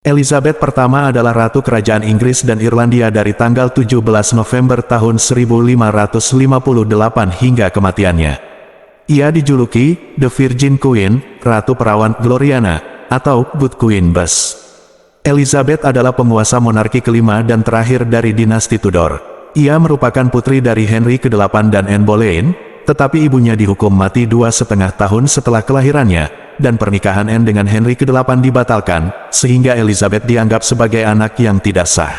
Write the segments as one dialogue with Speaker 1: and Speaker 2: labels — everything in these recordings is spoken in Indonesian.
Speaker 1: Elizabeth pertama adalah Ratu Kerajaan Inggris dan Irlandia dari tanggal 17 November tahun 1558 hingga kematiannya. Ia dijuluki The Virgin Queen, Ratu Perawan Gloriana, atau Good Queen Bess. Elizabeth adalah penguasa monarki kelima dan terakhir dari dinasti Tudor. Ia merupakan putri dari Henry ke-8 dan Anne Boleyn, tetapi ibunya dihukum mati 2,5 tahun setelah kelahirannya, dan pernikahan Anne dengan Henry ke-8 dibatalkan, sehingga Elizabeth dianggap sebagai anak yang tidak sah.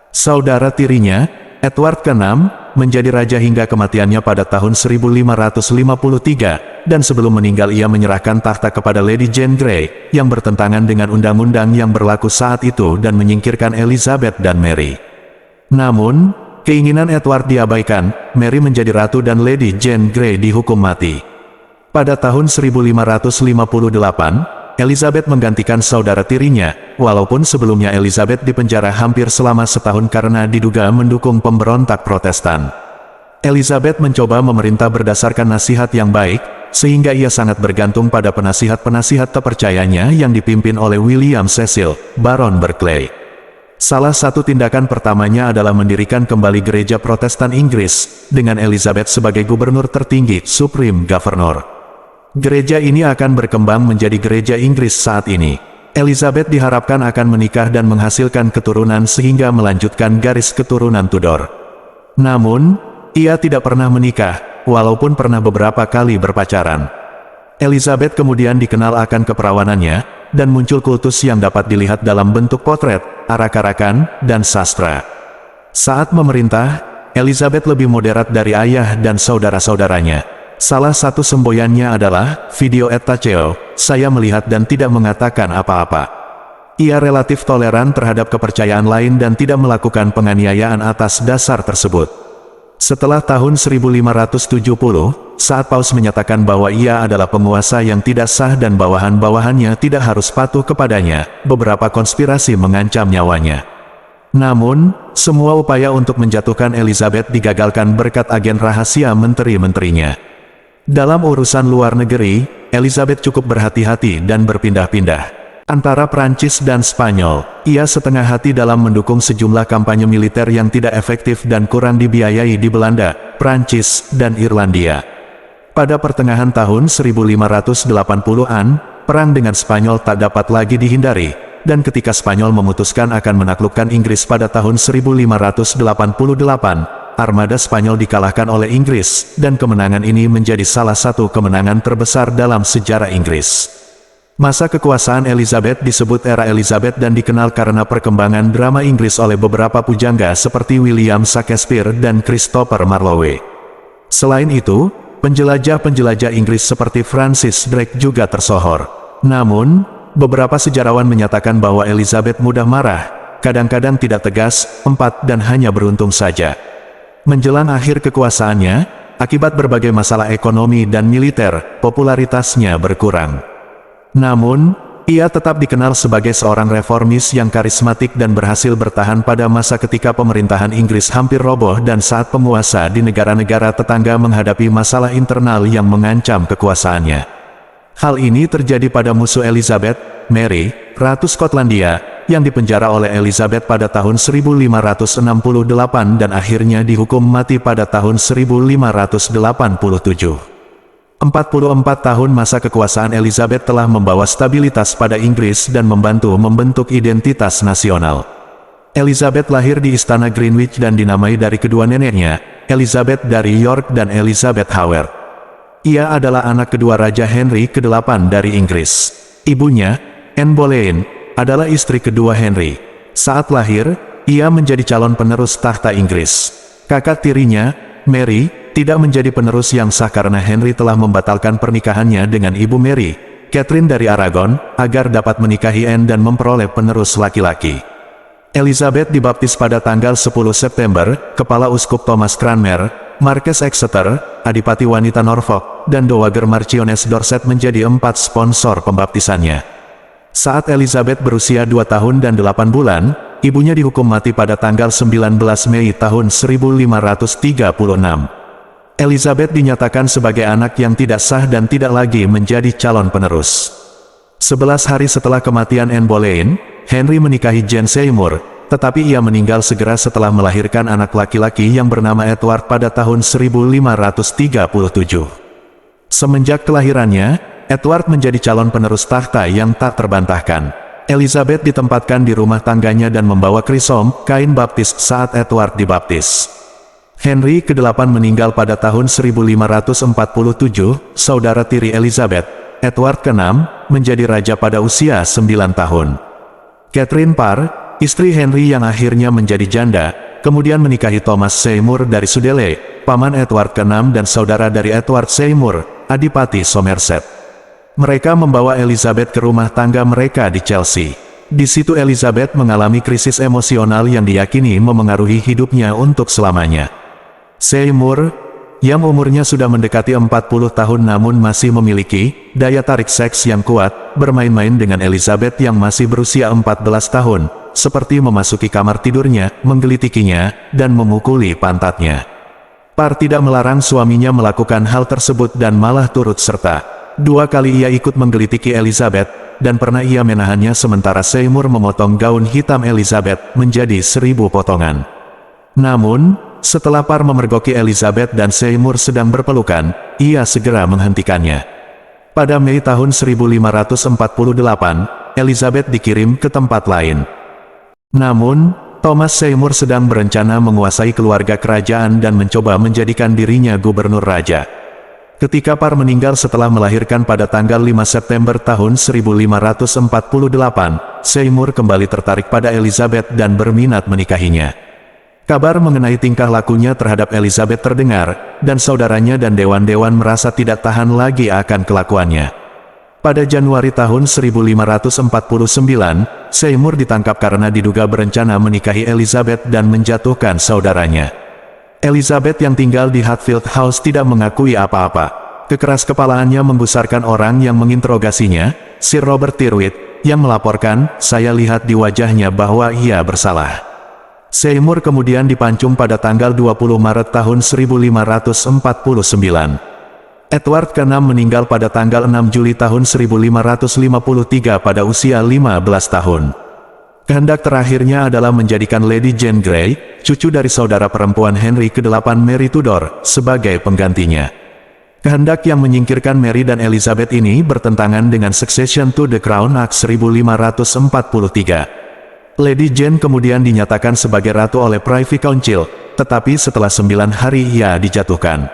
Speaker 1: Saudara tirinya, Edward ke-6, menjadi raja hingga kematiannya pada tahun 1553, dan sebelum meninggal ia menyerahkan tahta kepada Lady Jane Grey, yang bertentangan dengan undang-undang yang berlaku saat itu dan menyingkirkan Elizabeth dan Mary. Namun, keinginan Edward diabaikan, Mary menjadi ratu dan Lady Jane Grey dihukum mati. Pada tahun 1558, Elizabeth menggantikan saudara tirinya, walaupun sebelumnya Elizabeth dipenjara hampir selama setahun karena diduga mendukung pemberontak Protestan. Elizabeth mencoba memerintah berdasarkan nasihat yang baik, sehingga ia sangat bergantung pada penasihat-penasihat terpercayanya yang dipimpin oleh William Cecil, Baron Berkeley. Salah satu tindakan pertamanya adalah mendirikan kembali gereja Protestan Inggris, dengan Elizabeth sebagai gubernur tertinggi, Supreme Governor. Gereja ini akan berkembang menjadi gereja Inggris saat ini. Elizabeth diharapkan akan menikah dan menghasilkan keturunan sehingga melanjutkan garis keturunan Tudor. Namun, ia tidak pernah menikah, walaupun pernah beberapa kali berpacaran. Elizabeth kemudian dikenal akan keperawanannya, dan muncul kultus yang dapat dilihat dalam bentuk potret, arak-arakan, dan sastra. Saat memerintah, Elizabeth lebih moderat dari ayah dan saudara-saudaranya. Salah satu semboyannya adalah, video et taceo, saya melihat dan tidak mengatakan apa-apa. Ia relatif toleran terhadap kepercayaan lain dan tidak melakukan penganiayaan atas dasar tersebut. Setelah tahun 1570, saat Paus menyatakan bahwa ia adalah penguasa yang tidak sah dan bawahan-bawahannya tidak harus patuh kepadanya, beberapa konspirasi mengancam nyawanya. Namun, semua upaya untuk menjatuhkan Elizabeth digagalkan berkat agen rahasia menteri-menterinya. Dalam urusan luar negeri, Elizabeth cukup berhati-hati dan berpindah-pindah antara Prancis dan Spanyol. Ia setengah hati dalam mendukung sejumlah kampanye militer yang tidak efektif dan kurang dibiayai di Belanda, Prancis, dan Irlandia. Pada pertengahan tahun 1580-an, perang dengan Spanyol tak dapat lagi dihindari, dan ketika Spanyol memutuskan akan menaklukkan Inggris pada tahun 1588, armada Spanyol dikalahkan oleh Inggris, dan kemenangan ini menjadi salah satu kemenangan terbesar dalam sejarah Inggris. Masa kekuasaan Elizabeth disebut era Elizabeth dan dikenal karena perkembangan drama Inggris oleh beberapa pujangga seperti William Shakespeare dan Christopher Marlowe. Selain itu, penjelajah-penjelajah Inggris seperti Francis Drake juga tersohor. Namun, beberapa sejarawan menyatakan bahwa Elizabeth mudah marah, kadang-kadang tidak tegas, dan hanya beruntung saja. Menjelang akhir kekuasaannya, akibat berbagai masalah ekonomi dan militer, popularitasnya berkurang. Namun, ia tetap dikenal sebagai seorang reformis yang karismatik dan berhasil bertahan pada masa ketika pemerintahan Inggris hampir roboh dan saat penguasa di negara-negara tetangga menghadapi masalah internal yang mengancam kekuasaannya. Hal ini terjadi pada musuh Elizabeth, Mary, Ratu Skotlandia, yang dipenjara oleh Elizabeth pada tahun 1568 dan akhirnya dihukum mati pada tahun 1587. 44 tahun masa kekuasaan Elizabeth telah membawa stabilitas pada Inggris dan membantu membentuk identitas nasional. Elizabeth lahir di Istana Greenwich dan dinamai dari kedua neneknya, Elizabeth dari York dan Elizabeth Howard. Ia adalah anak kedua Raja Henry ke-8 dari Inggris. Ibunya, Anne Boleyn, adalah istri kedua Henry. Saat lahir, ia menjadi calon penerus tahta Inggris. Kakak tirinya, Mary, tidak menjadi penerus yang sah karena Henry telah membatalkan pernikahannya dengan ibu Mary, Catherine dari Aragon, agar dapat menikahi Anne dan memperoleh penerus laki-laki. Elizabeth dibaptis pada tanggal 10 September, Kepala Uskup Thomas Cranmer, Marques Exeter, Adipati Wanita Norfolk, dan Dowager Marchioness Dorset menjadi 4 sponsor pembaptisannya. Saat Elizabeth berusia 2 tahun dan 8 bulan, ibunya dihukum mati pada tanggal 19 Mei tahun 1536. Elizabeth dinyatakan sebagai anak yang tidak sah dan tidak lagi menjadi calon penerus. 11 hari setelah kematian Anne Boleyn, Henry menikahi Jane Seymour, tetapi ia meninggal segera setelah melahirkan anak laki-laki yang bernama Edward pada tahun 1537. Semenjak kelahirannya, Edward menjadi calon penerus tahta yang tak terbantahkan. Elizabeth ditempatkan di rumah tangganya dan membawa krisom, kain baptis saat Edward dibaptis. Henry ke-8 meninggal pada tahun 1547, saudara tiri Elizabeth, Edward ke-6, menjadi raja pada usia 9 tahun. Catherine Parr, istri Henry yang akhirnya menjadi janda, kemudian menikahi Thomas Seymour dari Sudley, paman Edward ke-6 dan saudara dari Edward Seymour, Adipati Somerset. Mereka membawa Elizabeth ke rumah tangga mereka di Chelsea. Di situ Elizabeth mengalami krisis emosional yang diyakini memengaruhi hidupnya untuk selamanya. Seymour, yang umurnya sudah mendekati 40 tahun namun masih memiliki daya tarik seks yang kuat, bermain-main dengan Elizabeth yang masih berusia 14 tahun, seperti memasuki kamar tidurnya, menggelitikinya, dan memukuli pantatnya. Parr tidak melarang suaminya melakukan hal tersebut dan malah turut serta. 2 kali ia ikut menggelitiki Elizabeth, dan pernah ia menahannya sementara Seymour memotong gaun hitam Elizabeth menjadi 1000 potongan. Namun, setelah Parr memergoki Elizabeth dan Seymour sedang berpelukan, ia segera menghentikannya. Pada Mei tahun 1548, Elizabeth dikirim ke tempat lain. Namun, Thomas Seymour sedang berencana menguasai keluarga kerajaan dan mencoba menjadikan dirinya gubernur raja. Ketika Parr meninggal setelah melahirkan pada tanggal 5 September tahun 1548, Seymour kembali tertarik pada Elizabeth dan berminat menikahinya. Kabar mengenai tingkah lakunya terhadap Elizabeth terdengar, dan saudaranya dan dewan-dewan merasa tidak tahan lagi akan kelakuannya. Pada Januari tahun 1549, Seymour ditangkap karena diduga berencana menikahi Elizabeth dan menjatuhkan saudaranya. Elizabeth yang tinggal di Hatfield House tidak mengakui apa-apa. Kekeras-kepalaannya membesarkan orang yang menginterogasinya, Sir Robert Tyrwhitt, yang melaporkan, "Saya lihat di wajahnya bahwa ia bersalah." Seymour kemudian dipancung pada tanggal 20 Maret tahun 1549. Edward ke-6 meninggal pada tanggal 6 Juli tahun 1553 pada usia 15 tahun. Kehendak terakhirnya adalah menjadikan Lady Jane Grey, cucu dari saudara perempuan Henry ke-8 Mary Tudor, sebagai penggantinya. Kehendak yang menyingkirkan Mary dan Elizabeth ini bertentangan dengan Succession to the Crown Act 1543. Lady Jane kemudian dinyatakan sebagai ratu oleh Privy Council, tetapi setelah 9 hari ia dijatuhkan.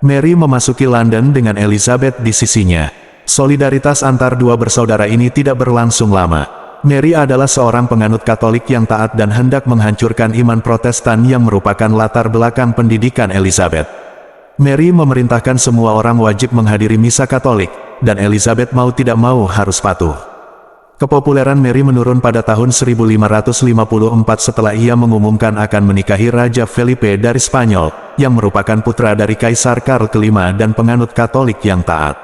Speaker 1: Mary memasuki London dengan Elizabeth di sisinya. Solidaritas antar dua bersaudara ini tidak berlangsung lama. Mary adalah seorang penganut Katolik yang taat dan hendak menghancurkan iman Protestan yang merupakan latar belakang pendidikan Elizabeth. Mary memerintahkan semua orang wajib menghadiri misa Katolik, dan Elizabeth mau tidak mau harus patuh. Kepopuleran Mary menurun pada tahun 1554 setelah ia mengumumkan akan menikahi Raja Felipe dari Spanyol, yang merupakan putra dari Kaisar Karl V dan penganut Katolik yang taat.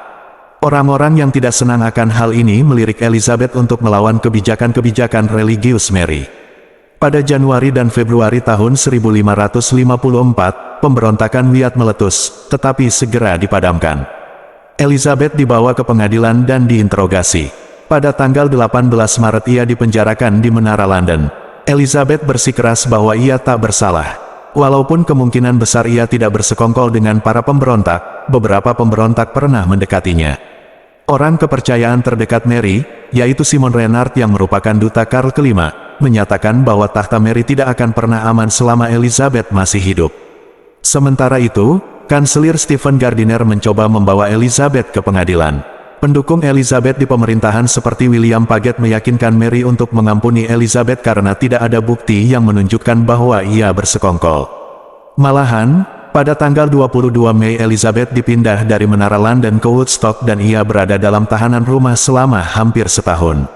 Speaker 1: Orang-orang yang tidak senang akan hal ini melirik Elizabeth untuk melawan kebijakan-kebijakan religius Mary. Pada Januari dan Februari tahun 1554, pemberontakan Wyatt meletus, tetapi segera dipadamkan. Elizabeth dibawa ke pengadilan dan diinterogasi. Pada tanggal 18 Maret ia dipenjarakan di Menara London. Elizabeth bersikeras bahwa ia tak bersalah. Walaupun kemungkinan besar ia tidak bersekongkol dengan para pemberontak, beberapa pemberontak pernah mendekatinya. Orang kepercayaan terdekat Mary, yaitu Simon Renard yang merupakan duta Karl V, menyatakan bahwa tahta Mary tidak akan pernah aman selama Elizabeth masih hidup. Sementara itu, Kanselir Stephen Gardiner mencoba membawa Elizabeth ke pengadilan. Pendukung Elizabeth di pemerintahan seperti William Paget meyakinkan Mary untuk mengampuni Elizabeth karena tidak ada bukti yang menunjukkan bahwa ia bersekongkol. Malahan, pada tanggal 22 Mei Elizabeth dipindah dari Menara London ke Woodstock dan ia berada dalam tahanan rumah selama hampir setahun.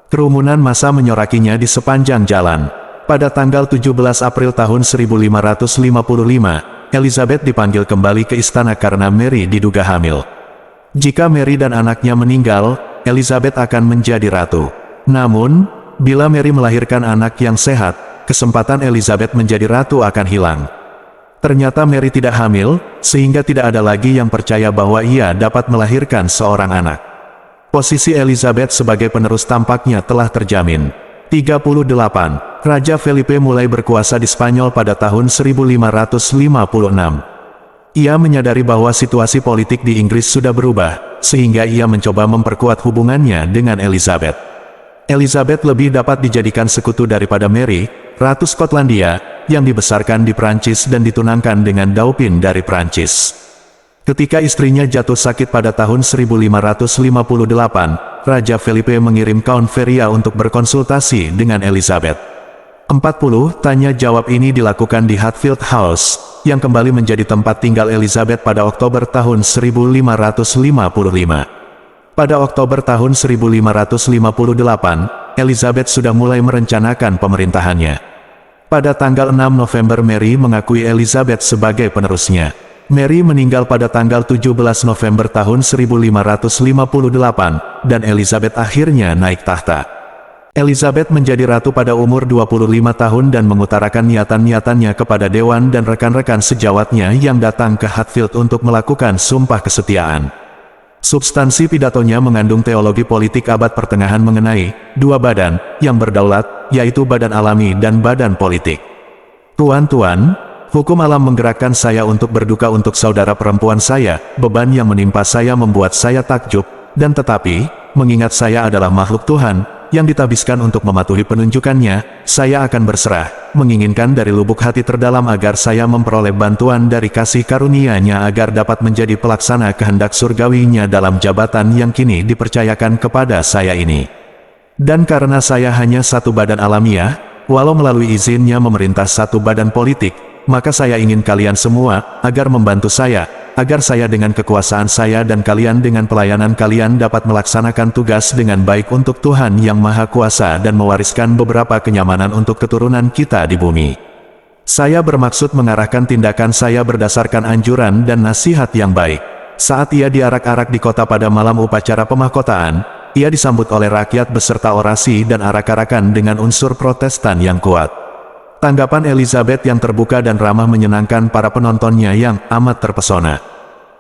Speaker 1: Kerumunan massa menyorakinya di sepanjang jalan. Pada tanggal 17 April tahun 1555, Elizabeth dipanggil kembali ke istana karena Mary diduga hamil. Jika Mary dan anaknya meninggal, Elizabeth akan menjadi ratu. Namun, bila Mary melahirkan anak yang sehat, kesempatan Elizabeth menjadi ratu akan hilang. Ternyata Mary tidak hamil, sehingga tidak ada lagi yang percaya bahwa ia dapat melahirkan seorang anak. Posisi Elizabeth sebagai penerus tampaknya telah terjamin. 38. Raja Felipe mulai berkuasa di Spanyol pada tahun 1556. Ia menyadari bahwa situasi politik di Inggris sudah berubah, sehingga ia mencoba memperkuat hubungannya dengan Elizabeth. Elizabeth lebih dapat dijadikan sekutu daripada Mary, Ratu Skotlandia, yang dibesarkan di Prancis dan ditunangkan dengan Dauphin dari Prancis. Ketika istrinya jatuh sakit pada tahun 1558, Raja Felipe mengirim Count Feria untuk berkonsultasi dengan Elizabeth. 40 tanya jawab ini dilakukan di Hatfield House, yang kembali menjadi tempat tinggal Elizabeth pada Oktober tahun 1555. Pada Oktober tahun 1558, Elizabeth sudah mulai merencanakan pemerintahannya. Pada tanggal 6 November Mary mengakui Elizabeth sebagai penerusnya. Mary meninggal pada tanggal 17 November tahun 1558, dan Elizabeth akhirnya naik tahta. Elizabeth menjadi ratu pada umur 25 tahun dan mengutarakan niatan-niatannya kepada dewan dan rekan-rekan sejawatnya yang datang ke Hatfield untuk melakukan sumpah kesetiaan. Substansi pidatonya mengandung teologi politik abad pertengahan mengenai dua badan yang berdaulat, yaitu badan alami dan badan politik. Tuan-tuan, hukum alam menggerakkan saya untuk berduka untuk saudara perempuan saya, beban yang menimpa saya membuat saya takjub, dan tetapi, mengingat saya adalah makhluk Tuhan, yang ditabiskan untuk mematuhi penunjukannya, saya akan berserah, menginginkan dari lubuk hati terdalam agar saya memperoleh bantuan dari kasih karunia-Nya agar dapat menjadi pelaksana kehendak surgawinya dalam jabatan yang kini dipercayakan kepada saya ini. Dan karena saya hanya satu badan alamiah, walau melalui izinnya memerintah satu badan politik, maka saya ingin kalian semua, agar membantu saya, agar saya dengan kekuasaan saya dan kalian dengan pelayanan kalian dapat melaksanakan tugas dengan baik untuk Tuhan yang Maha Kuasa dan mewariskan beberapa kenyamanan untuk keturunan kita di bumi. Saya bermaksud mengarahkan tindakan saya berdasarkan anjuran dan nasihat yang baik. Saat ia diarak-arak di kota pada malam upacara pemahkotaan, ia disambut oleh rakyat beserta orasi dan arak-arakan dengan unsur Protestan yang kuat. Tanggapan Elizabeth yang terbuka dan ramah menyenangkan para penontonnya yang amat terpesona.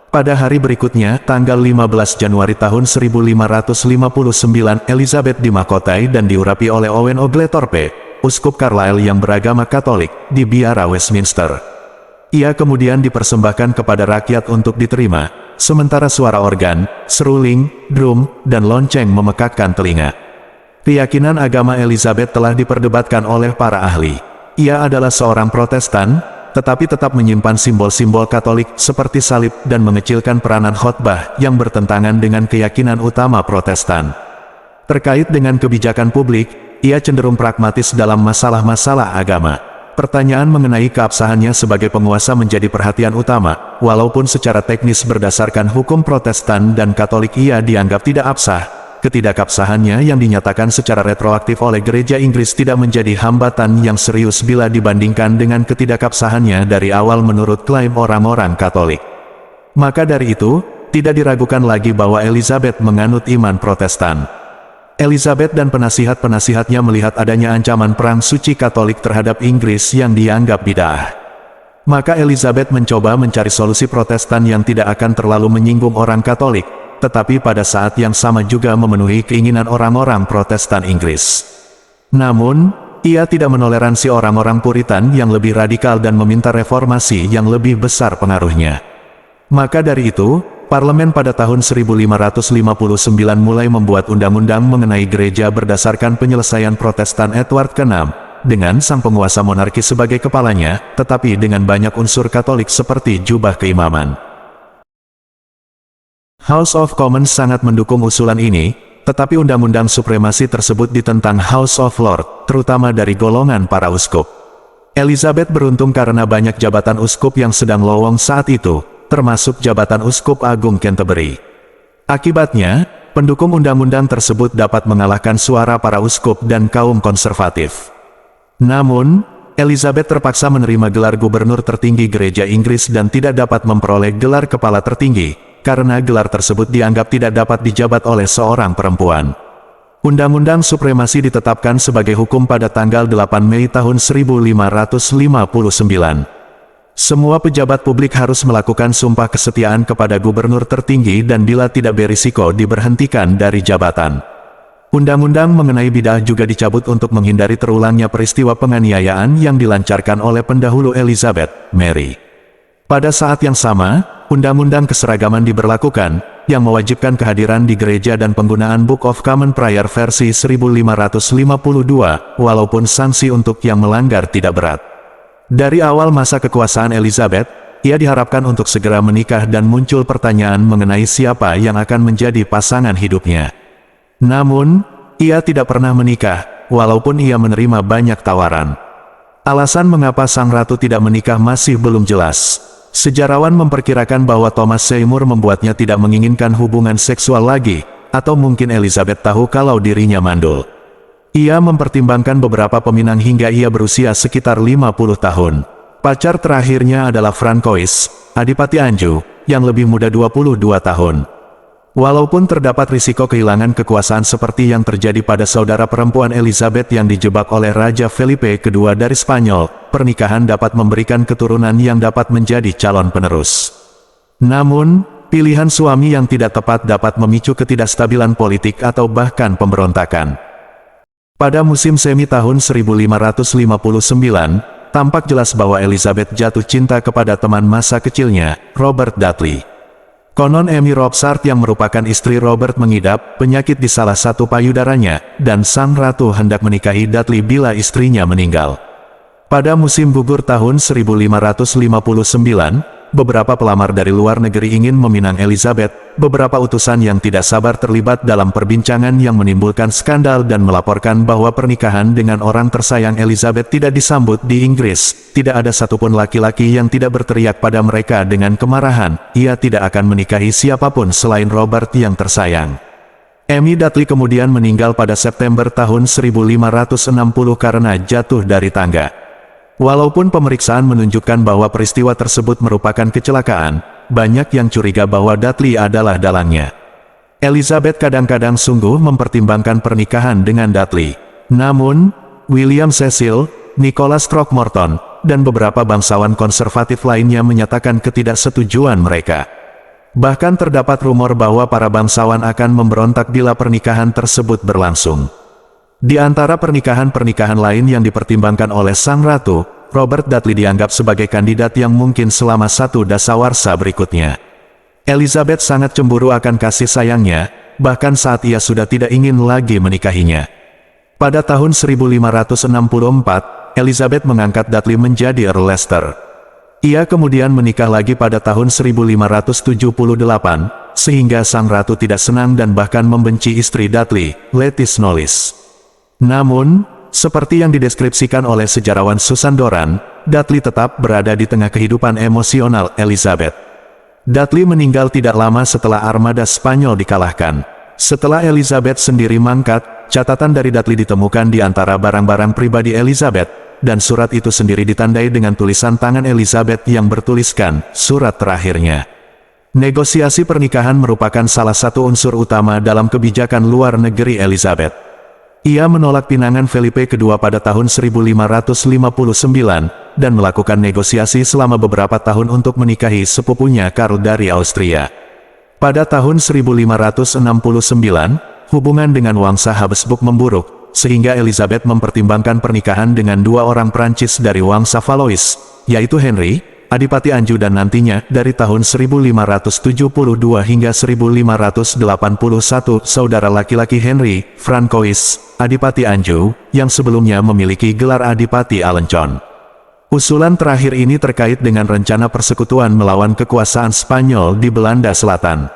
Speaker 1: Pada hari berikutnya, tanggal 15 Januari tahun 1559, Elizabeth dimahkotai dan diurapi oleh Owen Oglethorpe, uskup Carlisle yang beragama Katolik, di biara Westminster. Ia kemudian dipersembahkan kepada rakyat untuk diterima, sementara suara organ, seruling, drum, dan lonceng memekakkan telinga. Keyakinan agama Elizabeth telah diperdebatkan oleh para ahli. Ia adalah seorang Protestan, tetapi tetap menyimpan simbol-simbol Katolik seperti salib dan mengecilkan peranan khotbah yang bertentangan dengan keyakinan utama Protestan. Terkait dengan kebijakan publik, ia cenderung pragmatis dalam masalah-masalah agama. Pertanyaan mengenai keabsahannya sebagai penguasa menjadi perhatian utama, walaupun secara teknis berdasarkan hukum Protestan dan Katolik ia dianggap tidak absah. Ketidakabsahannya yang dinyatakan secara retroaktif oleh gereja Inggris tidak menjadi hambatan yang serius bila dibandingkan dengan ketidakabsahannya dari awal menurut klaim orang-orang Katolik. Maka dari itu, tidak diragukan lagi bahwa Elizabeth menganut iman Protestan. Elizabeth dan penasihat-penasihatnya melihat adanya ancaman perang suci Katolik terhadap Inggris yang dianggap bid'ah. Maka Elizabeth mencoba mencari solusi Protestan yang tidak akan terlalu menyinggung orang Katolik, tetapi pada saat yang sama juga memenuhi keinginan orang-orang Protestan Inggris. Namun, ia tidak menoleransi orang-orang Puritan yang lebih radikal dan meminta reformasi yang lebih besar pengaruhnya. Maka dari itu, parlemen pada tahun 1559 mulai membuat undang-undang mengenai gereja berdasarkan penyelesaian Protestan Edward ke-6, dengan sang penguasa monarki sebagai kepalanya, tetapi dengan banyak unsur Katolik seperti jubah keimaman. House of Commons sangat mendukung usulan ini, tetapi undang-undang supremasi tersebut ditentang House of Lords, terutama dari golongan para uskup. Elizabeth beruntung karena banyak jabatan uskup yang sedang lowong saat itu, termasuk jabatan uskup agung Canterbury. Akibatnya, pendukung undang-undang tersebut dapat mengalahkan suara para uskup dan kaum konservatif. Namun, Elizabeth terpaksa menerima gelar gubernur tertinggi gereja Inggris dan tidak dapat memperoleh gelar kepala tertinggi, karena gelar tersebut dianggap tidak dapat dijabat oleh seorang perempuan. Undang-undang supremasi ditetapkan sebagai hukum pada tanggal 8 Mei tahun 1559. Semua pejabat publik harus melakukan sumpah kesetiaan kepada gubernur tertinggi dan bila tidak berisiko diberhentikan dari jabatan. Undang-undang mengenai bidah juga dicabut untuk menghindari terulangnya peristiwa penganiayaan yang dilancarkan oleh pendahulu Elizabeth, Mary. Pada saat yang sama, Undang-Undang Keseragaman diberlakukan, yang mewajibkan kehadiran di gereja dan penggunaan Book of Common Prayer versi 1552, walaupun sanksi untuk yang melanggar tidak berat. Dari awal masa kekuasaan Elizabeth, ia diharapkan untuk segera menikah dan muncul pertanyaan mengenai siapa yang akan menjadi pasangan hidupnya. Namun, ia tidak pernah menikah, walaupun ia menerima banyak tawaran. Alasan mengapa sang ratu tidak menikah masih belum jelas. Sejarawan memperkirakan bahwa Thomas Seymour membuatnya tidak menginginkan hubungan seksual lagi, atau mungkin Elizabeth tahu kalau dirinya mandul. Ia mempertimbangkan beberapa peminang hingga ia berusia sekitar 50 tahun. Pacar terakhirnya adalah Francois, Adipati Anjou, yang lebih muda 22 tahun. Walaupun terdapat risiko kehilangan kekuasaan seperti yang terjadi pada saudara perempuan Elizabeth yang dijebak oleh Raja Felipe II dari Spanyol, pernikahan dapat memberikan keturunan yang dapat menjadi calon penerus. Namun, pilihan suami yang tidak tepat dapat memicu ketidakstabilan politik atau bahkan pemberontakan. Pada musim semi tahun 1559, tampak jelas bahwa Elizabeth jatuh cinta kepada teman masa kecilnya, Robert Dudley. Konon Amy Robsart yang merupakan istri Robert mengidap penyakit di salah satu payudaranya, dan sang ratu hendak menikahi Dudley bila istrinya meninggal. Pada musim gugur tahun 1559, beberapa pelamar dari luar negeri ingin meminang Elizabeth. Beberapa utusan yang tidak sabar terlibat dalam perbincangan yang menimbulkan skandal dan melaporkan bahwa pernikahan dengan orang tersayang Elizabeth tidak disambut di Inggris. Tidak ada satupun laki-laki yang tidak berteriak pada mereka dengan kemarahan, ia tidak akan menikahi siapapun selain Robert yang tersayang. Amy Dudley kemudian meninggal pada September tahun 1560 karena jatuh dari tangga. Walaupun pemeriksaan menunjukkan bahwa peristiwa tersebut merupakan kecelakaan, banyak yang curiga bahwa Dudley adalah dalangnya. Elizabeth kadang-kadang sungguh mempertimbangkan pernikahan dengan Dudley. Namun, William Cecil, Nicholas Throckmorton, dan beberapa bangsawan konservatif lainnya menyatakan ketidaksetujuan mereka. Bahkan terdapat rumor bahwa para bangsawan akan memberontak bila pernikahan tersebut berlangsung. Di antara pernikahan-pernikahan lain yang dipertimbangkan oleh sang ratu, Robert Dudley dianggap sebagai kandidat yang mungkin selama satu dasawarsa berikutnya. Elizabeth sangat cemburu akan kasih sayangnya, bahkan saat ia sudah tidak ingin lagi menikahinya. Pada tahun 1564, Elizabeth mengangkat Dudley menjadi Earl Leicester. Ia kemudian menikah lagi pada tahun 1578, sehingga sang ratu tidak senang dan bahkan membenci istri Dudley, Lettice Knollys. Namun, seperti yang dideskripsikan oleh sejarawan Susan Doran, Dudley tetap berada di tengah kehidupan emosional Elizabeth. Dudley meninggal tidak lama setelah armada Spanyol dikalahkan. Setelah Elizabeth sendiri mangkat, catatan dari Dudley ditemukan di antara barang-barang pribadi Elizabeth, dan surat itu sendiri ditandai dengan tulisan tangan Elizabeth yang bertuliskan, surat terakhirnya. Negosiasi pernikahan merupakan salah satu unsur utama dalam kebijakan luar negeri Elizabeth. Ia menolak pinangan Felipe II pada tahun 1559, dan melakukan negosiasi selama beberapa tahun untuk menikahi sepupunya Karl dari Austria. Pada tahun 1569, hubungan dengan Wangsa Habsburg memburuk, sehingga Elizabeth mempertimbangkan pernikahan dengan dua orang Prancis dari Wangsa Valois, yaitu Henry, Adipati Anjou dan nantinya, dari tahun 1572 hingga 1581, saudara laki-laki Henry, Francois, Adipati Anjou, yang sebelumnya memiliki gelar Adipati Alencon. Usulan terakhir ini terkait dengan rencana persekutuan melawan kekuasaan Spanyol di Belanda Selatan.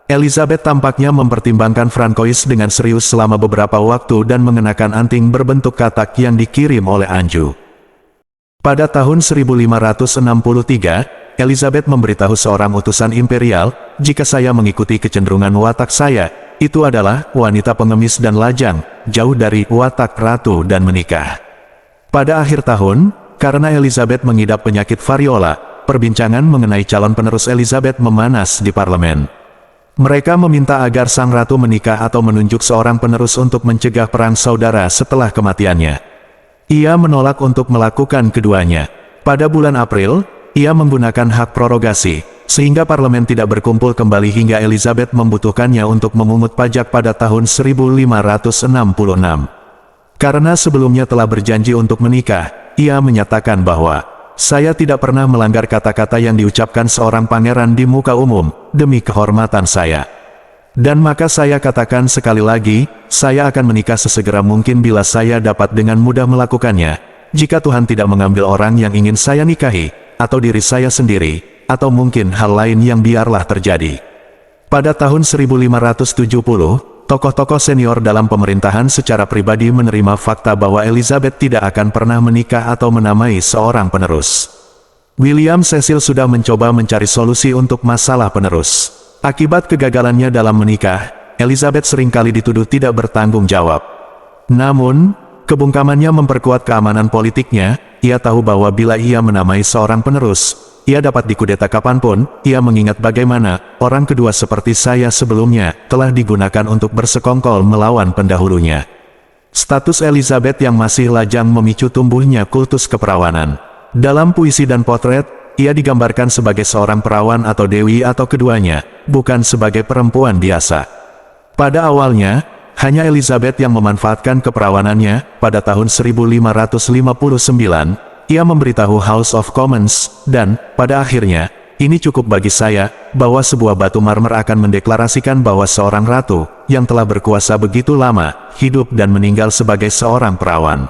Speaker 1: Elizabeth tampaknya mempertimbangkan Francois dengan serius selama beberapa waktu dan mengenakan anting berbentuk katak yang dikirim oleh Anjou. Pada tahun 1563, Elizabeth memberitahu seorang utusan imperial, "Jika saya mengikuti kecenderungan watak saya, itu adalah wanita pengemis dan lajang, jauh dari watak ratu dan menikah." Pada akhir tahun, karena Elizabeth mengidap penyakit variola, perbincangan mengenai calon penerus Elizabeth memanas di parlemen. Mereka meminta agar sang ratu menikah atau menunjuk seorang penerus untuk mencegah perang saudara setelah kematiannya. Ia menolak untuk melakukan keduanya. Pada bulan April, ia menggunakan hak prorogasi, sehingga parlemen tidak berkumpul kembali hingga Elizabeth membutuhkannya untuk memungut pajak pada tahun 1566. Karena sebelumnya telah berjanji untuk menikah, ia menyatakan bahwa, "Saya tidak pernah melanggar kata-kata yang diucapkan seorang pangeran di muka umum, demi kehormatan saya. Dan maka saya katakan sekali lagi, saya akan menikah sesegera mungkin bila saya dapat dengan mudah melakukannya, jika Tuhan tidak mengambil orang yang ingin saya nikahi, atau diri saya sendiri, atau mungkin hal lain yang biarlah terjadi." Pada tahun 1570, tokoh-tokoh senior dalam pemerintahan secara pribadi menerima fakta bahwa Elizabeth tidak akan pernah menikah atau menamai seorang penerus. William Cecil sudah mencoba mencari solusi untuk masalah penerus. Akibat kegagalannya dalam menikah, Elizabeth seringkali dituduh tidak bertanggung jawab. Namun, kebungkamannya memperkuat keamanan politiknya. Ia tahu bahwa bila ia menamai seorang penerus, ia dapat dikudeta kapanpun. Ia mengingat bagaimana orang kedua seperti saya sebelumnya telah digunakan untuk bersekongkol melawan pendahulunya. Status Elizabeth yang masih lajang memicu tumbuhnya kultus keperawanan. Dalam puisi dan potret, ia digambarkan sebagai seorang perawan atau dewi atau keduanya, bukan sebagai perempuan biasa. Pada awalnya, hanya Elizabeth yang memanfaatkan keperawanannya. Pada tahun 1559, ia memberitahu House of Commons, dan, pada akhirnya, "Ini cukup bagi saya, bahwa sebuah batu marmer akan mendeklarasikan bahwa seorang ratu, yang telah berkuasa begitu lama, hidup dan meninggal sebagai seorang perawan."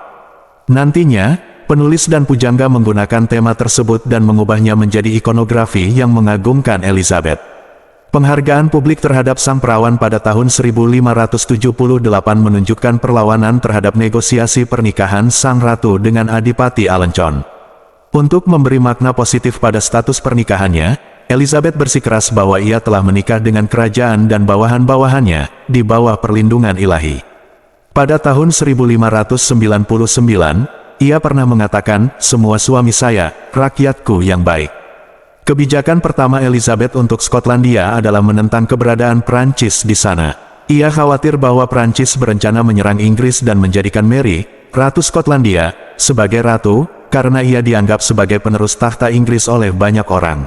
Speaker 1: Nantinya, penulis dan pujangga menggunakan tema tersebut dan mengubahnya menjadi ikonografi yang mengagungkan Elizabeth. Penghargaan publik terhadap sang perawan pada tahun 1578 menunjukkan perlawanan terhadap negosiasi pernikahan sang ratu dengan Adipati Alencon. Untuk memberi makna positif pada status pernikahannya, Elizabeth bersikeras bahwa ia telah menikah dengan kerajaan dan bawahan-bawahannya, di bawah perlindungan ilahi. Pada tahun 1599, ia pernah mengatakan, "Semua suami saya, rakyatku yang baik." Kebijakan pertama Elizabeth untuk Skotlandia adalah menentang keberadaan Prancis di sana. Ia khawatir bahwa Prancis berencana menyerang Inggris dan menjadikan Mary, Ratu Skotlandia, sebagai ratu, karena ia dianggap sebagai penerus tahta Inggris oleh banyak orang.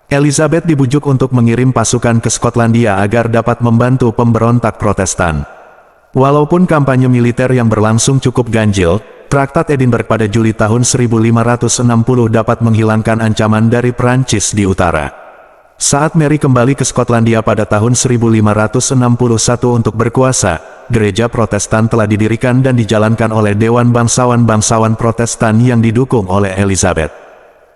Speaker 1: Elizabeth dibujuk untuk mengirim pasukan ke Skotlandia agar dapat membantu pemberontak Protestan. Walaupun kampanye militer yang berlangsung cukup ganjil, Traktat Edinburgh pada Juli tahun 1560 dapat menghilangkan ancaman dari Prancis di utara. Saat Mary kembali ke Skotlandia pada tahun 1561 untuk berkuasa, gereja Protestan telah didirikan dan dijalankan oleh Dewan Bangsawan-Bangsawan Protestan yang didukung oleh Elizabeth.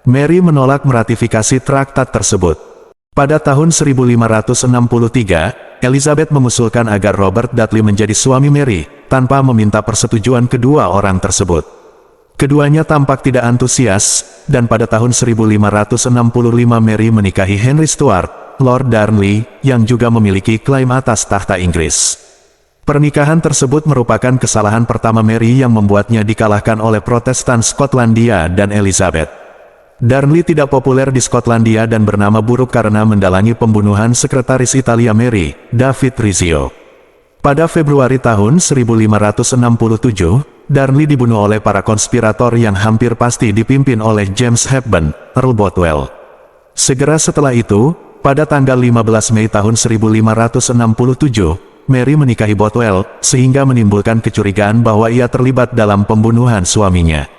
Speaker 1: Mary menolak meratifikasi traktat tersebut. Pada tahun 1563, Elizabeth mengusulkan agar Robert Dudley menjadi suami Mary, tanpa meminta persetujuan kedua orang tersebut. Keduanya tampak tidak antusias, dan pada tahun 1565 Mary menikahi Henry Stuart, Lord Darnley, yang juga memiliki klaim atas tahta Inggris. Pernikahan tersebut merupakan kesalahan pertama Mary yang membuatnya dikalahkan oleh Protestan Skotlandia dan Elizabeth. Darnley tidak populer di Skotlandia dan bernama buruk karena mendalangi pembunuhan sekretaris Italia Mary, David Rizzio. Pada Februari tahun 1567, Darnley dibunuh oleh para konspirator yang hampir pasti dipimpin oleh James Hepburn, Earl Bothwell. Segera setelah itu, pada tanggal 15 Mei tahun 1567, Mary menikahi Bothwell, sehingga menimbulkan kecurigaan bahwa ia terlibat dalam pembunuhan suaminya.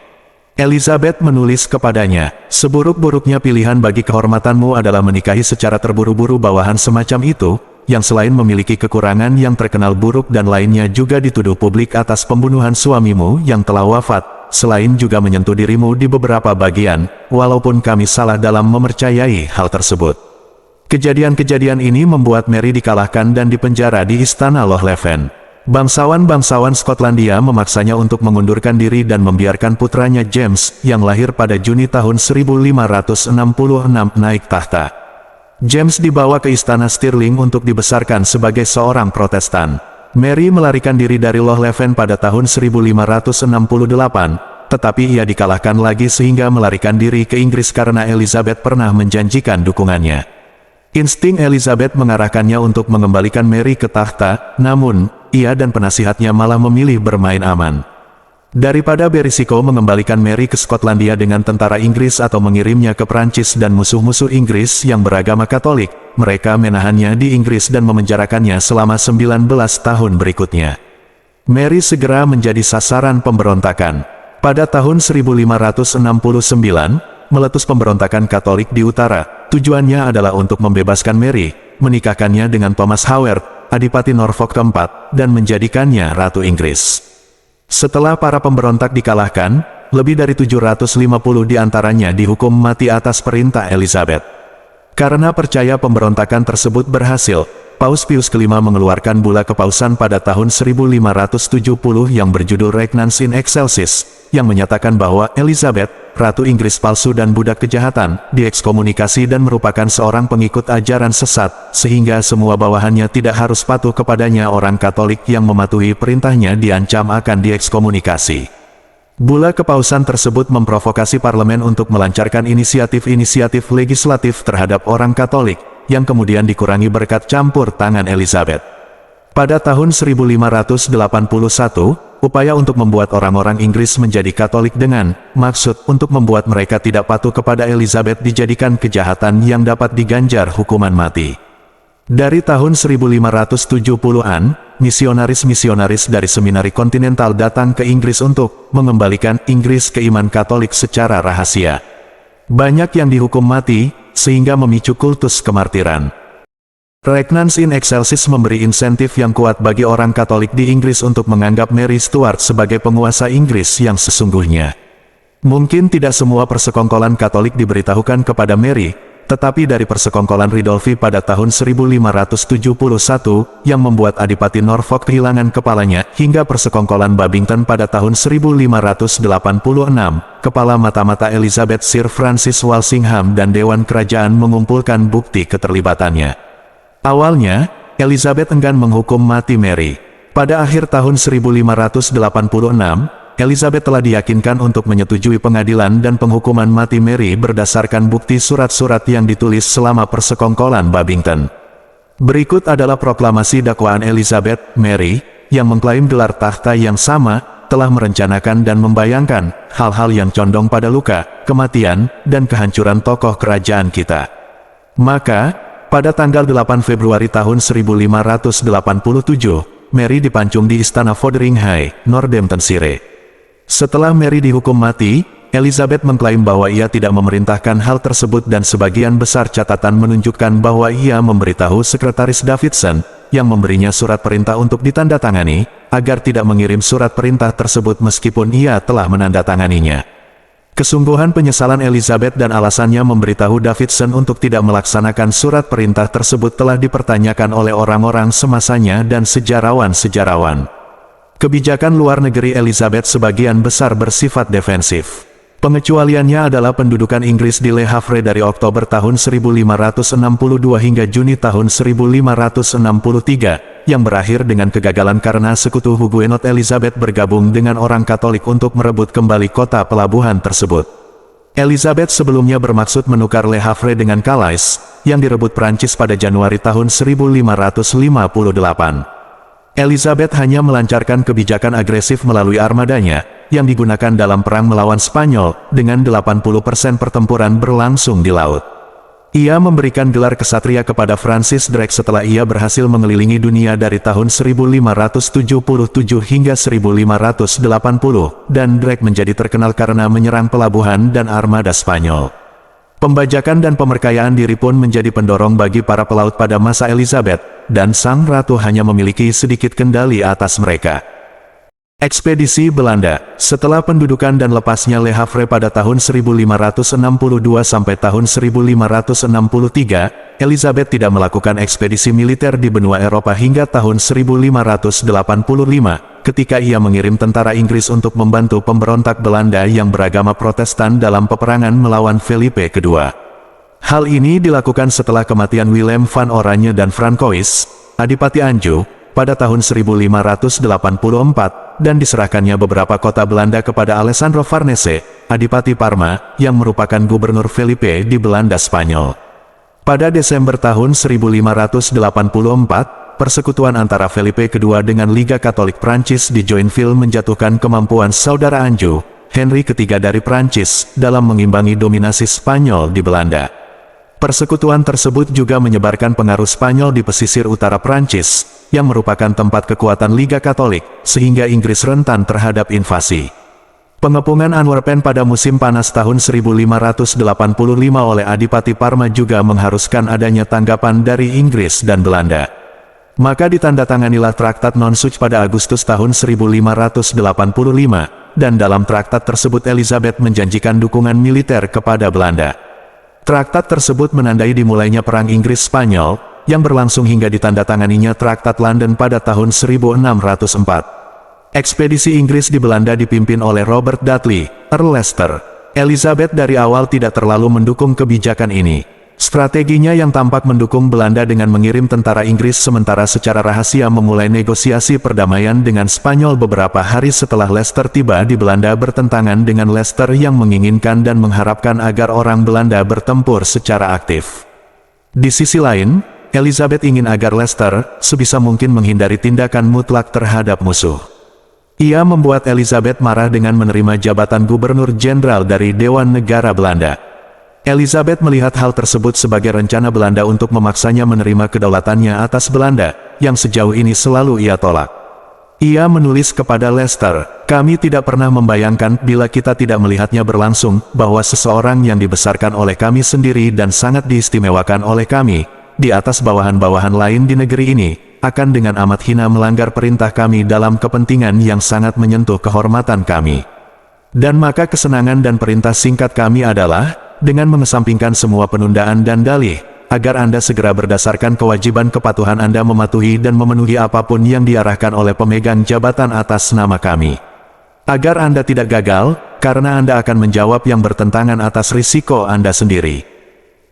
Speaker 1: Elizabeth menulis kepadanya, "Seburuk-buruknya pilihan bagi kehormatanmu adalah menikahi secara terburu-buru bawahan semacam itu, yang selain memiliki kekurangan yang terkenal buruk dan lainnya juga dituduh publik atas pembunuhan suamimu yang telah wafat, selain juga menyentuh dirimu di beberapa bagian, walaupun kami salah dalam mempercayai hal tersebut." Kejadian-kejadian ini membuat Mary dikalahkan dan dipenjara di Istana Lochleven. Bangsawan-bangsawan Skotlandia memaksanya untuk mengundurkan diri dan membiarkan putranya James, yang lahir pada Juni tahun 1566 naik tahta. James dibawa ke Istana Stirling untuk dibesarkan sebagai seorang Protestan. Mary melarikan diri dari Lochleven pada tahun 1568, tetapi ia dikalahkan lagi sehingga melarikan diri ke Inggris karena Elizabeth pernah menjanjikan dukungannya. Insting Elizabeth mengarahkannya untuk mengembalikan Mary ke tahta, namun ia dan penasihatnya malah memilih bermain aman. Daripada berisiko mengembalikan Mary ke Skotlandia dengan tentara Inggris atau mengirimnya ke Prancis dan musuh-musuh Inggris yang beragama Katolik, mereka menahannya di Inggris dan memenjarakannya selama 19 tahun berikutnya. Mary segera menjadi sasaran pemberontakan. Pada tahun 1569, meletus pemberontakan Katolik di utara. Tujuannya adalah untuk membebaskan Mary, menikahkannya dengan Thomas Howard, Adipati Norfolk keempat, dan menjadikannya Ratu Inggris. Setelah para pemberontak dikalahkan, lebih dari 750 diantaranya dihukum mati atas perintah Elizabeth. Karena percaya pemberontakan tersebut berhasil, Paus Pius V mengeluarkan bula kepausan pada tahun 1570 yang berjudul Regnans in Excelsis, yang menyatakan bahwa Elizabeth, Ratu Inggris palsu dan budak kejahatan, diekskomunikasi dan merupakan seorang pengikut ajaran sesat, sehingga semua bawahannya tidak harus patuh kepadanya. Orang Katolik yang mematuhi perintahnya diancam akan diekskomunikasi. Bula kepausan tersebut memprovokasi parlemen untuk melancarkan inisiatif-inisiatif legislatif terhadap orang Katolik, yang kemudian dikurangi berkat campur tangan Elizabeth. Pada tahun 1581, upaya untuk membuat orang-orang Inggris menjadi Katolik dengan maksud untuk membuat mereka tidak patuh kepada Elizabeth dijadikan kejahatan yang dapat diganjar hukuman mati. Dari tahun 1570-an, misionaris-misionaris dari seminari kontinental datang ke Inggris untuk mengembalikan Inggris ke iman Katolik secara rahasia. Banyak yang dihukum mati, sehingga memicu kultus kemartiran. Regnans in Excelsis memberi insentif yang kuat bagi orang Katolik di Inggris untuk menganggap Mary Stuart sebagai penguasa Inggris yang sesungguhnya. Mungkin tidak semua persekongkolan Katolik diberitahukan kepada Mary, tetapi dari persekongkolan Ridolfi pada tahun 1571 yang membuat Adipati Norfolk kehilangan kepalanya, hingga persekongkolan Babington pada tahun 1586, kepala mata-mata Elizabeth Sir Francis Walsingham dan Dewan Kerajaan mengumpulkan bukti keterlibatannya. Awalnya, Elizabeth enggan menghukum mati Mary. Pada akhir tahun 1586, Elizabeth telah diyakinkan untuk menyetujui pengadilan dan penghukuman mati Mary berdasarkan bukti surat-surat yang ditulis selama persekongkolan Babington. Berikut adalah proklamasi dakwaan Elizabeth, Mary, yang mengklaim gelar tahta yang sama, telah merencanakan dan membayangkan hal-hal yang condong pada luka, kematian, dan kehancuran tokoh kerajaan kita. Maka, pada tanggal 8 Februari tahun 1587, Mary dipancung di Istana Fotheringhay, Northamptonshire. Setelah Mary dihukum mati, Elizabeth mengklaim bahwa ia tidak memerintahkan hal tersebut dan sebagian besar catatan menunjukkan bahwa ia memberitahu Sekretaris Davidson, yang memberinya surat perintah untuk ditandatangani, agar tidak mengirim surat perintah tersebut meskipun ia telah menandatanganinya. Kesungguhan penyesalan Elizabeth dan alasannya memberitahu Davidson untuk tidak melaksanakan surat perintah tersebut telah dipertanyakan oleh orang-orang semasanya dan sejarawan-sejarawan. Kebijakan luar negeri Elizabeth sebagian besar bersifat defensif. Pengecualiannya adalah pendudukan Inggris di Le Havre dari Oktober tahun 1562 hingga Juni tahun 1563, yang berakhir dengan kegagalan karena sekutu Huguenot Elizabeth bergabung dengan orang Katolik untuk merebut kembali kota pelabuhan tersebut. Elizabeth sebelumnya bermaksud menukar Le Havre dengan Calais, yang direbut Prancis pada Januari tahun 1558. Elizabeth hanya melancarkan kebijakan agresif melalui armadanya, yang digunakan dalam perang melawan Spanyol, dengan 80% pertempuran berlangsung di laut. Ia memberikan gelar kesatria kepada Francis Drake setelah ia berhasil mengelilingi dunia dari tahun 1577 hingga 1580, dan Drake menjadi terkenal karena menyerang pelabuhan dan armada Spanyol. Pembajakan dan pemerkayaan diri pun menjadi pendorong bagi para pelaut pada masa Elizabeth, dan sang ratu hanya memiliki sedikit kendali atas mereka. Ekspedisi Belanda. Setelah pendudukan dan lepasnya Le Havre pada tahun 1562 sampai tahun 1563, Elizabeth tidak melakukan ekspedisi militer di benua Eropa hingga tahun 1585, ketika ia mengirim tentara Inggris untuk membantu pemberontak Belanda yang beragama Protestan dalam peperangan melawan Felipe II. Hal ini dilakukan setelah kematian Willem van Oranje dan Francois, Adipati Anjou, pada tahun 1584, dan diserahkannya beberapa kota Belanda kepada Alessandro Farnese, Adipati Parma, yang merupakan gubernur Felipe di Belanda Spanyol. Pada Desember tahun 1584, persekutuan antara Felipe II dengan Liga Katolik Prancis di Joinville menjatuhkan kemampuan saudara Anjou, Henry III dari Prancis, dalam mengimbangi dominasi Spanyol di Belanda. Persekutuan tersebut juga menyebarkan pengaruh Spanyol di pesisir utara Prancis, yang merupakan tempat kekuatan Liga Katolik, sehingga Inggris rentan terhadap invasi. Pengepungan Antwerpen pada musim panas tahun 1585 oleh Adipati Parma juga mengharuskan adanya tanggapan dari Inggris dan Belanda. Maka ditandatanganilah Traktat Non-Such pada Agustus tahun 1585, dan dalam traktat tersebut Elizabeth menjanjikan dukungan militer kepada Belanda. Traktat tersebut menandai dimulainya Perang Inggris-Spanyol, yang berlangsung hingga ditandatanganinya Traktat London pada tahun 1604. Ekspedisi Inggris di Belanda dipimpin oleh Robert Dudley, Earl Leicester. Elizabeth dari awal tidak terlalu mendukung kebijakan ini. Strateginya yang tampak mendukung Belanda dengan mengirim tentara Inggris sementara secara rahasia memulai negosiasi perdamaian dengan Spanyol beberapa hari setelah Leicester tiba di Belanda bertentangan dengan Leicester yang menginginkan dan mengharapkan agar orang Belanda bertempur secara aktif. Di sisi lain, Elizabeth ingin agar Leicester sebisa mungkin menghindari tindakan mutlak terhadap musuh. Ia membuat Elizabeth marah dengan menerima jabatan Gubernur Jenderal dari Dewan Negara Belanda. Elizabeth melihat hal tersebut sebagai rencana Belanda untuk memaksanya menerima kedaulatannya atas Belanda, yang sejauh ini selalu ia tolak. Ia menulis kepada Leicester, "Kami tidak pernah membayangkan bila kita tidak melihatnya berlangsung, bahwa seseorang yang dibesarkan oleh kami sendiri dan sangat diistimewakan oleh kami, di atas bawahan-bawahan lain di negeri ini, akan dengan amat hina melanggar perintah kami dalam kepentingan yang sangat menyentuh kehormatan kami. Dan maka kesenangan dan perintah singkat kami adalah, dengan mengesampingkan semua penundaan dan dalih, agar Anda segera berdasarkan kewajiban kepatuhan Anda mematuhi dan memenuhi apapun yang diarahkan oleh pemegang jabatan atas nama kami. Agar Anda tidak gagal, karena Anda akan menjawab yang bertentangan atas risiko Anda sendiri."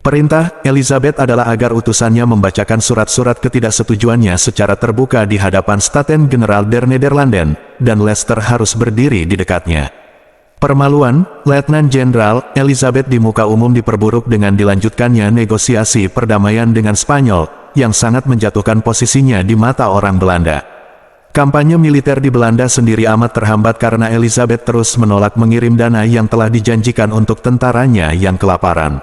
Speaker 1: Perintah Elizabeth adalah agar utusannya membacakan surat-surat ketidaksetujuannya secara terbuka di hadapan Staten-Generaal der Nederlanden, dan Leicester harus berdiri di dekatnya. Permaluan Letnan Jenderal Elizabeth di muka umum diperburuk dengan dilanjutkannya negosiasi perdamaian dengan Spanyol, yang sangat menjatuhkan posisinya di mata orang Belanda. Kampanye militer di Belanda sendiri amat terhambat karena Elizabeth terus menolak mengirim dana yang telah dijanjikan untuk tentaranya yang kelaparan.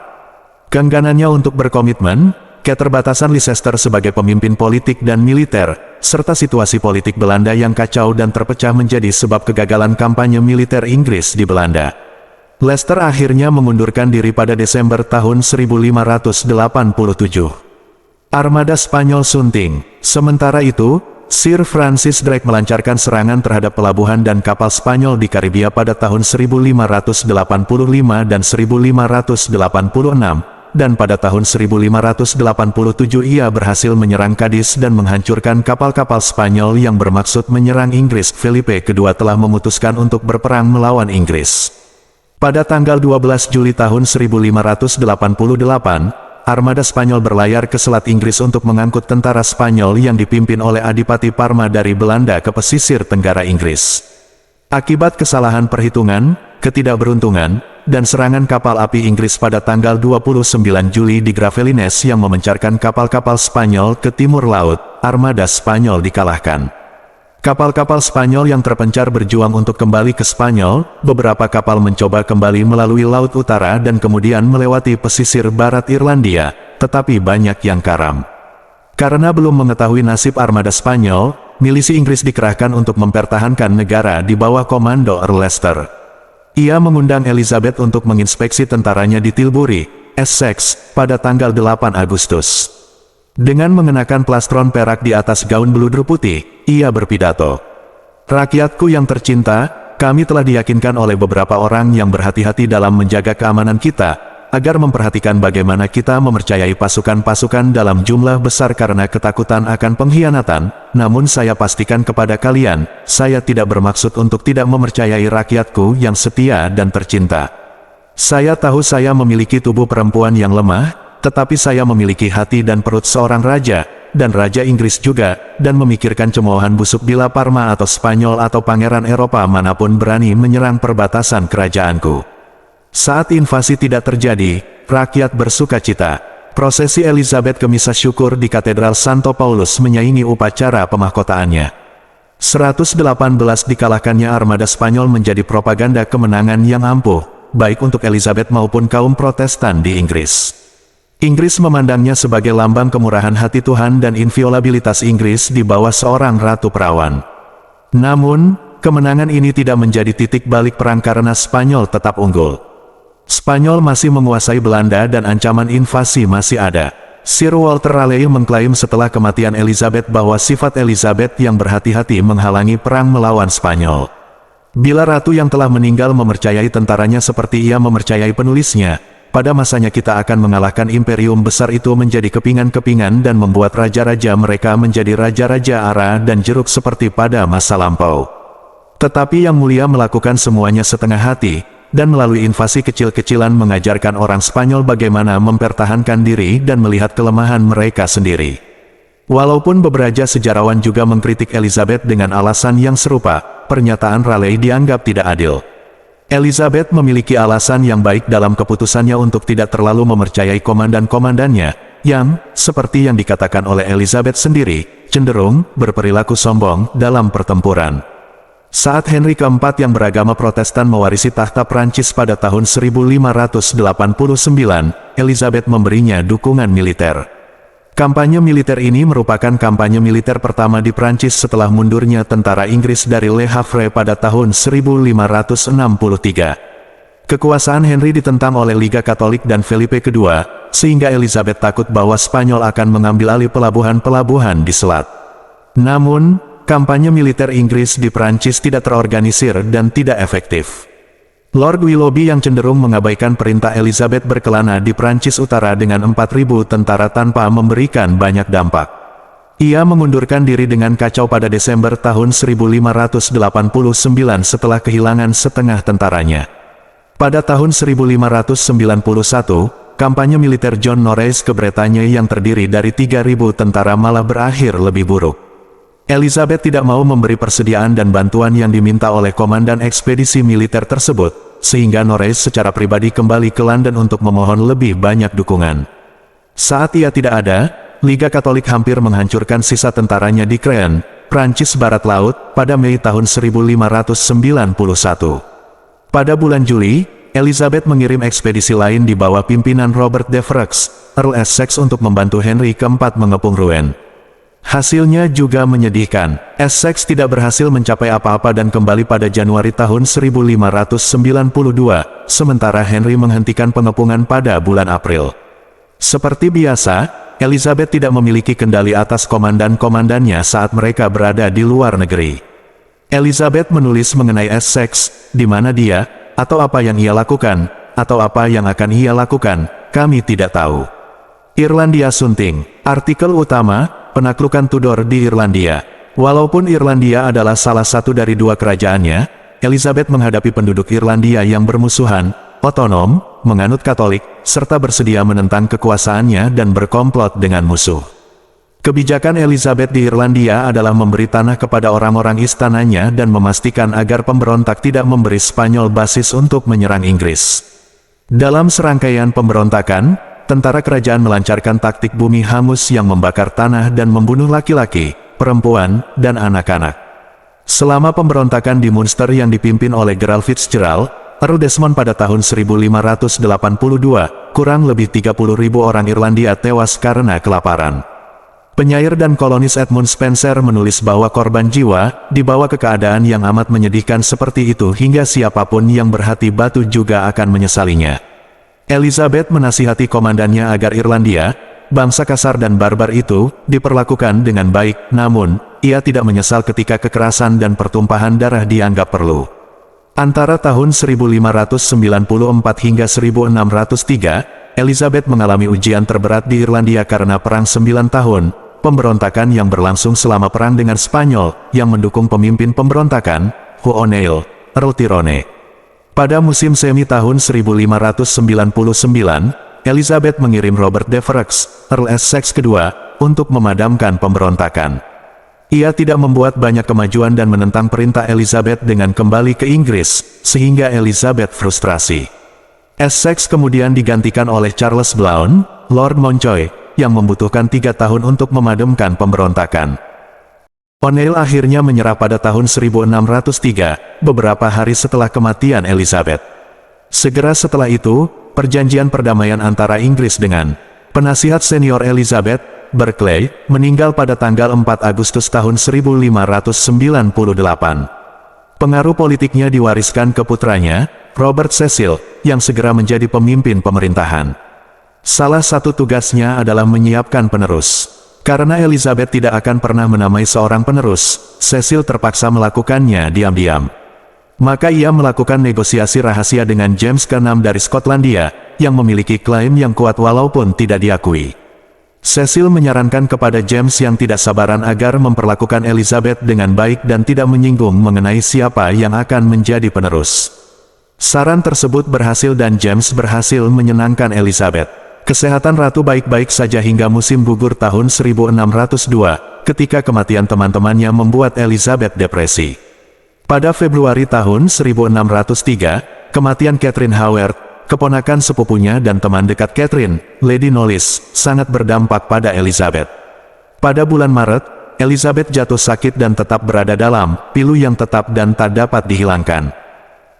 Speaker 1: Keengganannya untuk berkomitmen, keterbatasan Leicester sebagai pemimpin politik dan militer, serta situasi politik Belanda yang kacau dan terpecah menjadi sebab kegagalan kampanye militer Inggris di Belanda. Leicester akhirnya mengundurkan diri pada Desember tahun 1587. Armada Spanyol sunting. Sementara itu, Sir Francis Drake melancarkan serangan terhadap pelabuhan dan kapal Spanyol di Karibia pada tahun 1585 dan 1586. Dan pada tahun 1587 ia berhasil menyerang Cadiz dan menghancurkan kapal-kapal Spanyol yang bermaksud menyerang Inggris. Felipe II telah memutuskan untuk berperang melawan Inggris. Pada tanggal 12 Juli tahun 1588, armada Spanyol berlayar ke Selat Inggris untuk mengangkut tentara Spanyol yang dipimpin oleh Adipati Parma dari Belanda ke pesisir tenggara Inggris. Akibat kesalahan perhitungan, ketidakberuntungan, dan serangan kapal api Inggris pada tanggal 29 Juli di Gravelines yang memencarkan kapal-kapal Spanyol ke timur laut, armada Spanyol dikalahkan. Kapal-kapal Spanyol yang terpencar berjuang untuk kembali ke Spanyol, beberapa kapal mencoba kembali melalui Laut Utara dan kemudian melewati pesisir barat Irlandia, tetapi banyak yang karam. Karena belum mengetahui nasib armada Spanyol, milisi Inggris dikerahkan untuk mempertahankan negara di bawah komando Earl Leicester. Ia mengundang Elizabeth untuk menginspeksi tentaranya di Tilbury, Essex, pada tanggal 8 Agustus. Dengan mengenakan plastron perak di atas gaun beludru putih, ia berpidato, "Rakyatku yang tercinta, kami telah diyakinkan oleh beberapa orang yang berhati-hati dalam menjaga keamanan kita, agar memperhatikan bagaimana kita mempercayai pasukan-pasukan dalam jumlah besar karena ketakutan akan pengkhianatan, namun saya pastikan kepada kalian, saya tidak bermaksud untuk tidak mempercayai rakyatku yang setia dan tercinta. Saya tahu saya memiliki tubuh perempuan yang lemah, tetapi saya memiliki hati dan perut seorang raja, dan Raja Inggris juga, dan memikirkan cemoohan busuk bila Parma atau Spanyol atau pangeran Eropa manapun berani menyerang perbatasan kerajaanku. Saat invasi tidak terjadi, rakyat bersuka cita. prosesi Elizabeth ke misa syukur di Katedral Santo Paulus menyaingi upacara pemahkotaannya. 118 dikalahkannya armada Spanyol menjadi propaganda kemenangan yang ampuh, baik untuk Elizabeth maupun kaum Protestan di Inggris. Inggris memandangnya sebagai lambang kemurahan hati Tuhan dan inviolabilitas Inggris di bawah seorang ratu perawan. Namun, kemenangan ini tidak menjadi titik balik perang karena Spanyol tetap unggul. Spanyol masih menguasai Belanda dan ancaman invasi masih ada. Sir Walter Raleigh mengklaim setelah kematian Elizabeth bahwa sifat Elizabeth yang berhati-hati menghalangi perang melawan Spanyol. Bila ratu yang telah meninggal memercayai tentaranya seperti ia memercayai penulisnya, pada masanya kita akan mengalahkan imperium besar itu menjadi kepingan-kepingan dan membuat raja-raja mereka menjadi raja-raja ara dan jeruk seperti pada masa lampau. Tetapi Yang Mulia melakukan semuanya setengah hati, dan melalui invasi kecil-kecilan mengajarkan orang Spanyol bagaimana mempertahankan diri dan melihat kelemahan mereka sendiri. Walaupun beberapa sejarawan juga mengkritik Elizabeth dengan alasan yang serupa, pernyataan Raleigh dianggap tidak adil. Elizabeth memiliki alasan yang baik dalam keputusannya untuk tidak terlalu memercayai komandan-komandannya, yang, seperti yang dikatakan oleh Elizabeth sendiri, cenderung berperilaku sombong dalam pertempuran. Saat Henry keempat yang beragama Protestan mewarisi takhta Prancis pada tahun 1589, Elizabeth memberinya dukungan militer. Kampanye militer ini merupakan kampanye militer pertama di Prancis setelah mundurnya tentara Inggris dari Le Havre pada tahun 1563. Kekuasaan Henry ditentang oleh Liga Katolik dan Felipe II, sehingga Elizabeth takut bahwa Spanyol akan mengambil alih pelabuhan-pelabuhan di selat. Namun, kampanye militer Inggris di Prancis tidak terorganisir dan tidak efektif. Lord Willoughby yang cenderung mengabaikan perintah Elizabeth berkelana di Prancis Utara dengan 4.000 tentara tanpa memberikan banyak dampak. Ia mengundurkan diri dengan kacau pada Desember tahun 1589 setelah kehilangan setengah tentaranya. Pada tahun 1591, kampanye militer John Norreys ke Bretanya yang terdiri dari 3.000 tentara malah berakhir lebih buruk. Elizabeth tidak mau memberi persediaan dan bantuan yang diminta oleh komandan ekspedisi militer tersebut, sehingga Norreys secara pribadi kembali ke London untuk memohon lebih banyak dukungan. Saat ia tidak ada, Liga Katolik hampir menghancurkan sisa tentaranya di Caen, Prancis Barat Laut, pada Mei tahun 1591. Pada bulan Juli, Elizabeth mengirim ekspedisi lain di bawah pimpinan Robert de Vaux, Earl Essex untuk membantu Henry keempat mengepung Rouen. Hasilnya juga menyedihkan. Essex tidak berhasil mencapai apa-apa dan kembali pada Januari tahun 1592, sementara Henry menghentikan pengepungan pada bulan April. Seperti biasa, Elizabeth tidak memiliki kendali atas komandan-komandannya saat mereka berada di luar negeri. Elizabeth menulis mengenai Essex, di mana dia, atau apa yang ia lakukan, atau apa yang akan ia lakukan, kami tidak tahu. Irlandia Sunting. Artikel utama, penaklukan Tudor di Irlandia. Walaupun Irlandia adalah salah satu dari dua kerajaannya, Elizabeth menghadapi penduduk Irlandia yang bermusuhan, otonom, menganut Katolik, serta bersedia menentang kekuasaannya dan berkomplot dengan musuh. Kebijakan Elizabeth di Irlandia adalah memberi tanah kepada orang-orang istananya dan memastikan agar pemberontak tidak memberi Spanyol basis untuk menyerang Inggris. Dalam serangkaian pemberontakan, tentara kerajaan melancarkan taktik bumi hangus yang membakar tanah dan membunuh laki-laki, perempuan, dan anak-anak. Selama pemberontakan di Munster yang dipimpin oleh Gerald Fitzgerald, Earl Desmond pada tahun 1582, kurang lebih 30.000 orang Irlandia tewas karena kelaparan. Penyair dan kolonis Edmund Spencer menulis bahwa korban jiwa dibawa ke keadaan yang amat menyedihkan seperti itu hingga siapapun yang berhati batu juga akan menyesalinya. Elizabeth menasihati komandannya agar Irlandia, bangsa kasar dan barbar itu, diperlakukan dengan baik, namun, ia tidak menyesal ketika kekerasan dan pertumpahan darah dianggap perlu. Antara tahun 1594 hingga 1603, Elizabeth mengalami ujian terberat di Irlandia karena Perang 9 tahun, pemberontakan yang berlangsung selama perang dengan Spanyol, yang mendukung pemimpin pemberontakan, Hugh O'Neill, Earl Tyrone. Pada musim semi tahun 1599, Elizabeth mengirim Robert de Vaux, Earl Essex II, untuk memadamkan pemberontakan. Ia tidak membuat banyak kemajuan dan menentang perintah Elizabeth dengan kembali ke Inggris, sehingga Elizabeth frustrasi. Essex kemudian digantikan oleh Charles Blount, Lord Mountjoy, yang membutuhkan 3 tahun untuk memadamkan pemberontakan. O'Neill akhirnya menyerah pada tahun 1603, beberapa hari setelah kematian Elizabeth. Segera setelah itu, perjanjian perdamaian antara Inggris dengan penasihat senior Elizabeth, Berkeley, meninggal pada tanggal 4 Agustus tahun 1598. Pengaruh politiknya diwariskan ke putranya, Robert Cecil, yang segera menjadi pemimpin pemerintahan. Salah satu tugasnya adalah menyiapkan penerus. Karena Elizabeth tidak akan pernah menamai seorang penerus, Cecil terpaksa melakukannya diam-diam. Maka ia melakukan negosiasi rahasia dengan James ke-6 dari Skotlandia, yang memiliki klaim yang kuat walaupun tidak diakui. Cecil menyarankan kepada James yang tidak sabaran agar memperlakukan Elizabeth dengan baik dan tidak menyinggung mengenai siapa yang akan menjadi penerus. Saran tersebut berhasil dan James berhasil menyenangkan Elizabeth. Kesehatan ratu baik-baik saja hingga musim gugur tahun 1602, ketika kematian teman-temannya membuat Elizabeth depresi. Pada Februari tahun 1603, kematian Catherine Howard, keponakan sepupunya dan teman dekat Catherine, Lady Knollys, sangat berdampak pada Elizabeth. Pada bulan Maret, Elizabeth jatuh sakit dan tetap berada dalam pilu yang tetap dan tak dapat dihilangkan.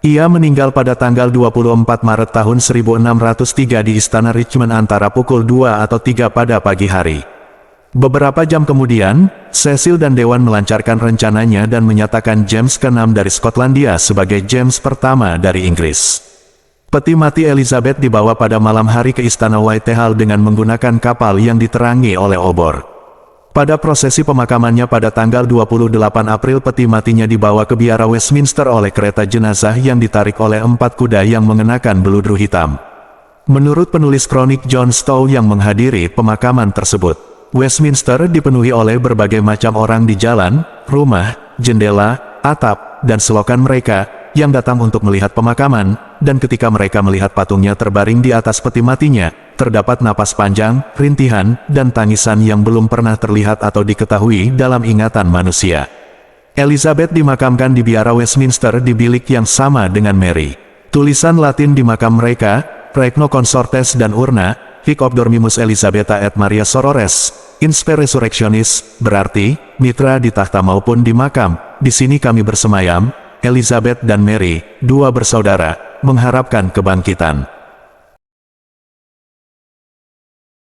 Speaker 1: Ia meninggal pada tanggal 24 Maret tahun 1603 di Istana Richmond antara pukul 2 atau 3 pada pagi hari. Beberapa jam kemudian, Cecil dan Dewan melancarkan rencananya dan menyatakan James ke-6 dari Skotlandia sebagai James pertama dari Inggris. Peti mati Elizabeth dibawa pada malam hari ke Istana Whitehall dengan menggunakan kapal yang diterangi oleh obor. Pada prosesi pemakamannya pada tanggal 28 April peti matinya dibawa ke biara Westminster oleh kereta jenazah yang ditarik oleh 4 kuda yang mengenakan beludru hitam. Menurut penulis kronik John Stow yang menghadiri pemakaman tersebut, Westminster dipenuhi oleh berbagai macam orang di jalan, rumah, jendela, atap, dan selokan mereka, yang datang untuk melihat pemakaman, dan ketika mereka melihat patungnya terbaring di atas peti matinya, terdapat napas panjang, rintihan, dan tangisan yang belum pernah terlihat atau diketahui dalam ingatan manusia. Elizabeth dimakamkan di biara Westminster di bilik yang sama dengan Mary. Tulisan Latin di makam mereka, Regno Consortes dan urna, Hic ob dormimus Elizabetha et Maria Sorores, Inspe Resurrectionis, berarti, mitra di takhta maupun di makam, di sini kami bersemayam, Elizabeth dan Mary, dua bersaudara, mengharapkan kebangkitan.